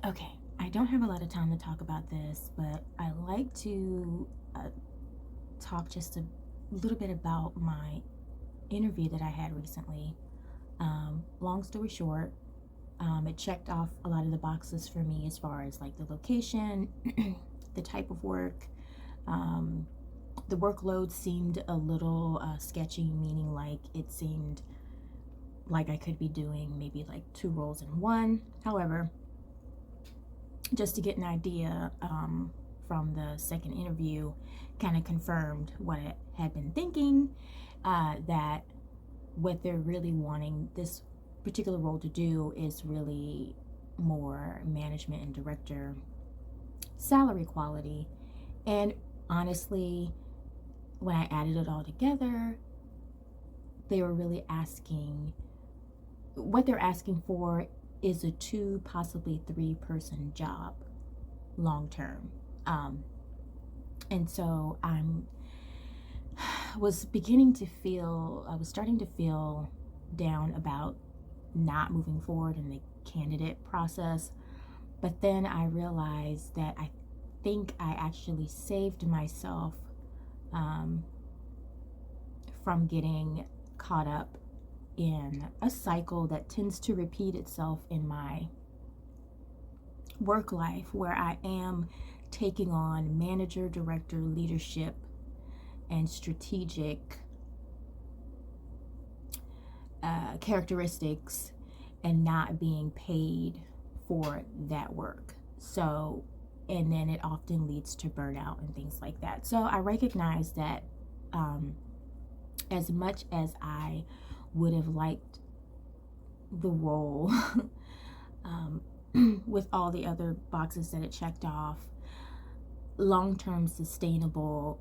Okay, I don't have a lot of time to talk about this, but I like to talk just a little bit about my interview that I had recently. Long story short, it checked off a lot of the boxes for me as far as like the location, the type of work. Um, the workload seemed a little sketchy, meaning like it seemed like I could be doing maybe like two roles in one. However, just to get an idea from the second interview, kind of confirmed what I had been thinking, that what they're really wanting this particular role to do is really more management and director salary quality. And honestly, when I added it all together, they were really asking, what they're asking for is a two, possibly three person job long term. Um, and so was beginning to feel, I was starting to feel down about not moving forward in the candidate process. But then I realized that I think I actually saved myself um, from getting caught up in a cycle that tends to repeat itself in my work life, where I am taking on manager, director, leadership, and strategic characteristics and not being paid for that work. So, and then it often leads to burnout and things like that. So I recognize that as much as I would have liked the role with all the other boxes that it checked off, long-term sustainable,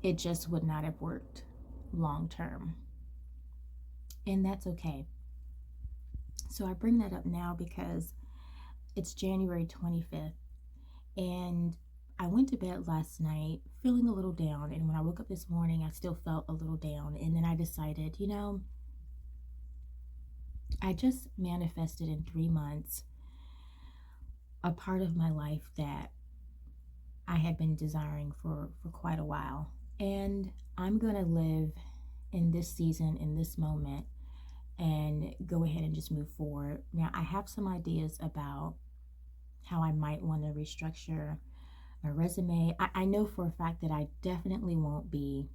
it just would not have worked long-term. And that's okay. So I bring that up now because it's January 25th, and I went to bed last night feeling a little down. And when I woke up this morning, I still felt a little down. And then I decided, I just manifested in 3 months a part of my life that I had been desiring for quite a while. And I'm going to live in this season, in this moment, and go ahead and just move forward. Now, I have some ideas about how I might want to restructure my resume. I know for a fact that I definitely won't be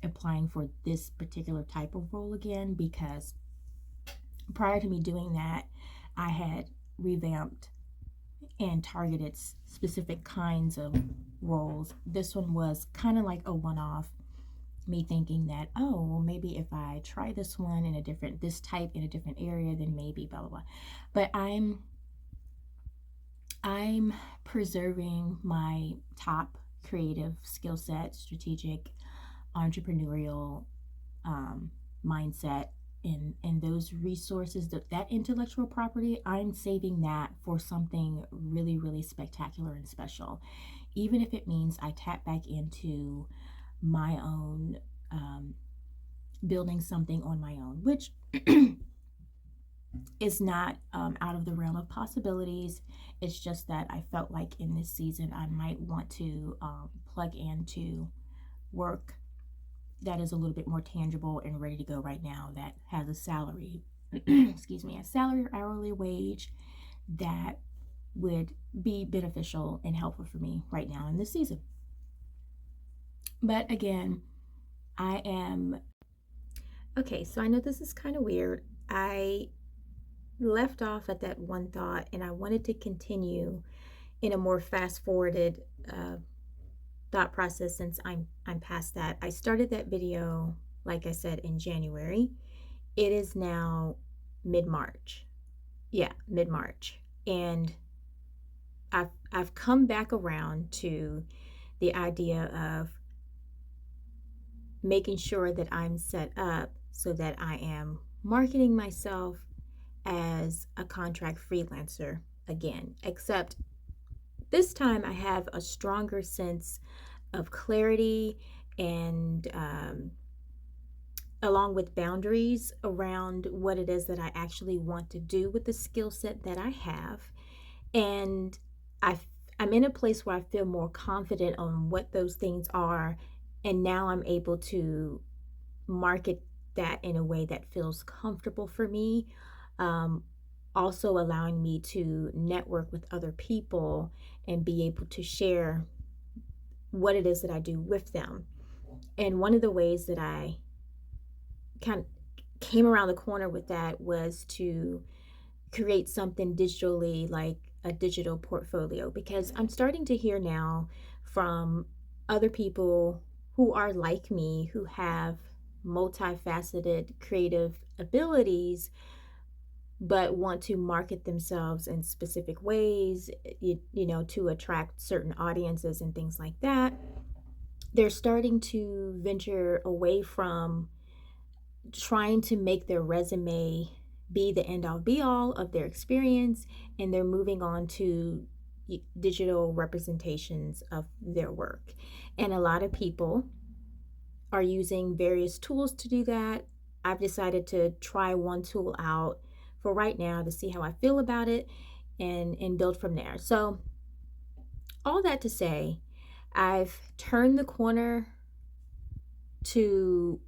applying for this particular type of role again, because prior to me doing that, I had revamped and targeted specific kinds of roles. This one was kind of like a one-off, me thinking that, oh, well, maybe if I try this one in this type in a different area, then maybe blah blah blah. But I'm preserving my top creative skill set, strategic, entrepreneurial mindset, and those resources, that intellectual property. I'm saving that for something really, really spectacular and special, even if it means I tap back into my own, building something on my own, which is not out of the realm of possibilities. It's just that I felt like in this season I might want to plug into work that is a little bit more tangible and ready to go right now, that has a salary, excuse me, a salary or hourly wage that would be beneficial and helpful for me right now in this season. But again, I am okay. So I know this is kind of weird. I left off at that one thought, and I wanted to continue in a more fast forwarded thought process, since I'm past that. I started that video, like I said, in January. It is now mid-March. Yeah, mid-March. And I've come back around to the idea of making sure that I'm set up so that I am marketing myself as a contract freelancer again, except this time I have a stronger sense of clarity and along with boundaries around what it is that I actually want to do with the skill set that I have. And I, I'm in a place where I feel more confident on what those things are. And now I'm able to market that in a way that feels comfortable for me. Um, Also allowing me to network with other people and be able to share what it is that I do with them. And one of the ways that I kind of came around the corner with that was to create something digitally, like a digital portfolio, because I'm starting to hear now from other people who are like me, who have multifaceted creative abilities but want to market themselves in specific ways, to attract certain audiences and things like that. They're starting to venture away from trying to make their resume be the end all be all of their experience, and they're moving on to digital representations of their work. And a lot of people are using various tools to do that. I've decided to try one tool out for right now to see how I feel about it, and build from there. So, all that to say, I've turned the corner to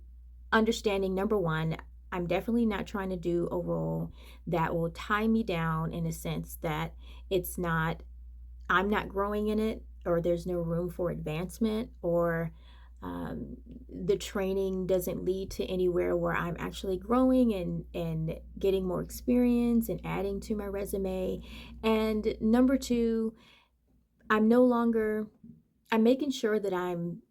understanding, number one, I'm definitely not trying to do a role that will tie me down in a sense that it's not, I'm not growing in it, or there's no room for advancement, or the training doesn't lead to anywhere where I'm actually growing and getting more experience and adding to my resume. And number two, I'm no longer, I'm making sure that I'm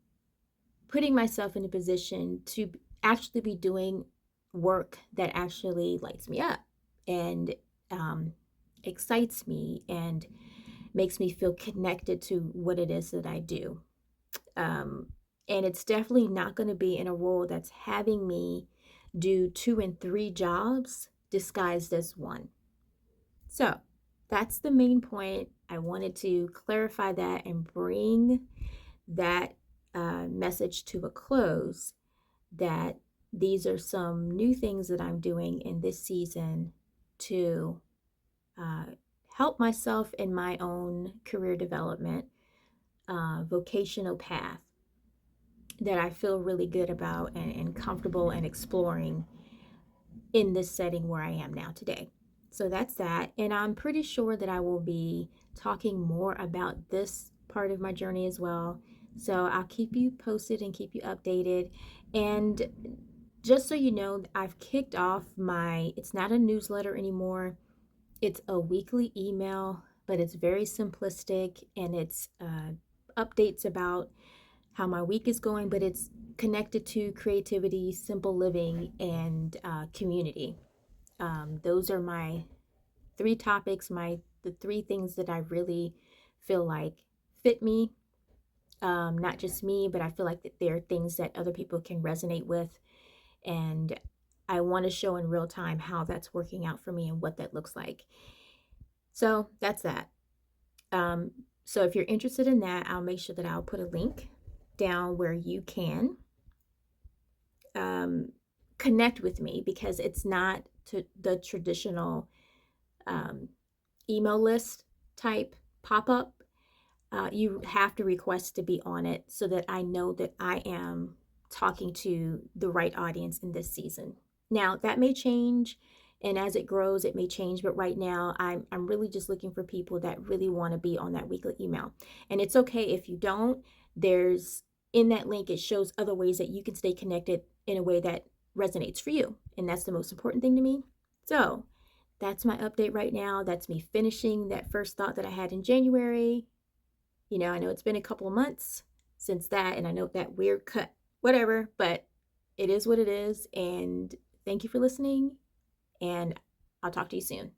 putting myself in a position to actually be doing work that actually lights me up and um, excites me and makes me feel connected to what it is that I do. Um, and it's definitely not going to be in a role that's having me do 2 and 3 jobs disguised as one. So that's the main point. I wanted to clarify that and bring that message to a close, that these are some new things that I'm doing in this season to uh, help myself in my own career development, vocational path that I feel really good about and comfortable and exploring in this setting where I am now today. So that's that. And I'm pretty sure that I will be talking more about this part of my journey as well. So I'll keep you posted and keep you updated. And just so you know, I've kicked off it's not a newsletter anymore. It's a weekly email, but it's very simplistic, and it's updates about how my week is going, but it's connected to creativity, simple living, and community. Those are my 3 topics, the 3 things that I really feel like fit me. Not just me, but I feel like that there are things that other people can resonate with, and I want to show in real time how that's working out for me and what that looks like. So that's that. Um, so if you're interested in that, I'll make sure that I'll put a link down where you can um, connect with me, because it's not to the traditional um, email list type pop up. You have to request to be on it so that I know that I am talking to the right audience in this season. Now, that may change, and as it grows, it may change, but right now, I'm really just looking for people that really want to be on that weekly email. And it's okay if you don't. There's in that link, it shows other ways that you can stay connected in a way that resonates for you. And that's the most important thing to me. So, that's my update right now. That's me finishing that first thought that I had in January. I know it's been a couple of months since that, and I know that weird cut, whatever, but it is what it is. And thank you for listening, and I'll talk to you soon.